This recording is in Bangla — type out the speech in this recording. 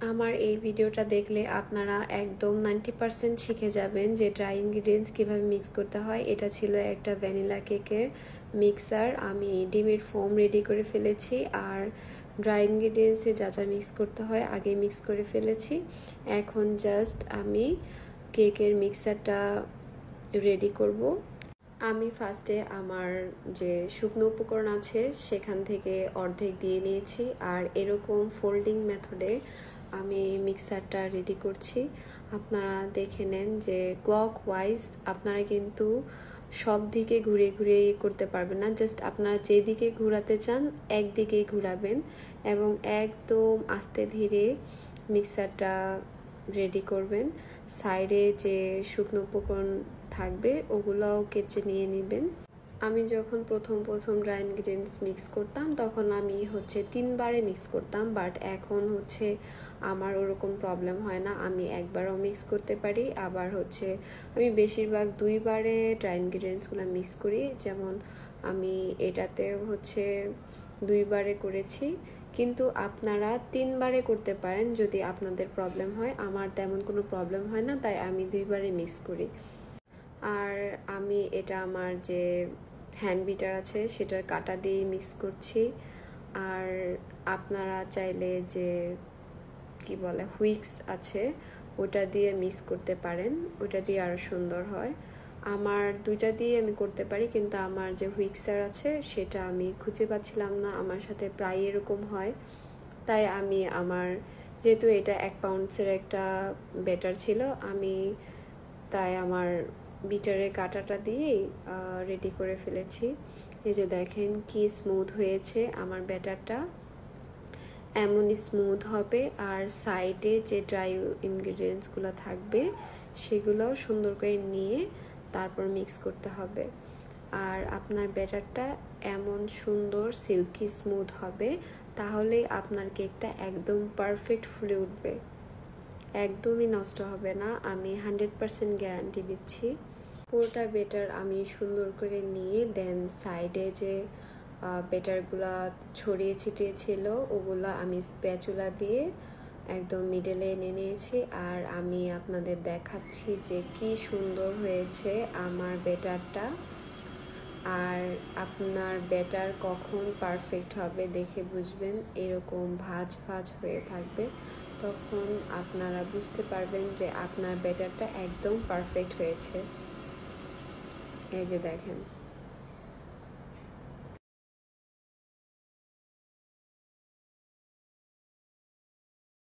আমার এই ভিডিওটা দেখলে আপনারা একদম 90% শিখে যাবেন যে ড্রাই ইনগ্রিডিয়েন্টস কীভাবে মিক্স করতে হয়। এটা ছিল একটা ভ্যানিলা কেকের মিক্সার। আমি ডিমের ফোম রেডি করে ফেলেছি আর ড্রাই ইনগ্রিডিয়েন্টসে যা যা মিক্স করতে হয় আগে মিক্স করে ফেলেছি। এখন জাস্ট আমি কেকের মিক্সারটা রেডি করব। আমি ফার্স্টে আমার যে শুকনো উপকরণ আছে সেখান থেকে অর্ধেক দিয়ে নিয়েছি আর এরকম ফোল্ডিং মেথডে আমি মিক্সারটা রেডি করছি। আপনারা দেখে নেন যে ক্লক ওয়াইজ আপনারা কিন্তু সব দিকে ঘুরে ঘুরে করতে পারবেন না, জাস্ট আপনারা যেদিকে ঘোরাতে চান একদিকেই ঘোরাবেন এবং একদম আস্তে ধীরে মিক্সারটা রেডি করবেন। সাইডে যে শুকনো উপকরণ থাকবে ওগুলোও কেচে নিয়ে নেবেন। আমি যখন প্রথম ড্রাই ইনগ্রিডিয়েন্টস মিক্স করতাম তখন আমি 3 বারে মিক্স করতাম, বাট এখন আমার ওরকম প্রবলেম হয় না, আমি একবারও মিক্স করতে পারি। আবার আমি বেশিরভাগ 2 বারে ড্রাই ইনগ্রিডিয়েন্টসগুলো মিক্স করি। যেমন আমি এটাতেও 2 বারে করেছি, কিন্তু আপনারা 3 বারে করতে পারেন যদি আপনাদের প্রবলেম হয়। আমার তেমন কোনো প্রবলেম হয় না, তাই আমি 2 বারে মিক্স করি। আর আমি এটা আমার যে হ্যান্ড বিটার আছে সেটার কাঁটা দিয়ে মিক্স করছি। আর আপনারা চাইলে যে কি বলে হুইক্স আছে ওটা দিয়ে মিক্স করতে পারেন, ওটা দিয়ে আরও সুন্দর হয়। আমার দুইটা দিয়ে আমি করতে পারি, কিন্তু আমার যে হুইক্সার আছে সেটা আমি খুঁজে পাচ্ছিলাম না। আমার সাথে প্রায় এরকম হয়, তাই আমি যেহেতু এটা 1 পাউন্ডসের একটা ব্যাটার ছিল, তাই আমার বিটারের কাঁটাটা দিয়েই রেডি করে ফেলেছি। এই যে দেখেন কি স্মুথ হয়েছে আমার ব্যাটারটা, এমন স্মুথ হবে। আর সাইডে যে ড্রাই ইনগ্রিডিয়েন্টসগুলো থাকবে সেগুলোও সুন্দর করে নিয়ে তারপর মিক্স করতে হবে। আর আপনার ব্যাটারটা এমন সুন্দর সিল্কি স্মুথ হবে, তাহলে আপনার কেকটা একদম পারফেক্ট ফুলে উঠবে, একদমই নষ্ট হবে না, আমি 100% গ্যারান্টি দিচ্ছি। পুরোটা ব্যাটার আমি সুন্দর করে নিয়ে দেন সাইডে যে ব্যাটারগুলা ছড়িয়ে ছিটিয়ে ছিল ওগুলা আমি স্প্যাচুলা দিয়ে একদম মিডলে এনে নিয়েছি। আর আমি আপনাদের দেখাচ্ছি যে কি সুন্দর হয়েছে আমার ব্যাটারটা। আর আপনার ব্যাটার কখন পারফেক্ট হবে দেখে বুঝবেন, এরকম ভাঁজ ভাঁজ হয়ে থাকবে, তখন আপনারা বুঝতে পারবেন যে আপনার ব্যাটারটা একদম পারফেক্ট হয়েছে। এই যে দেখেন।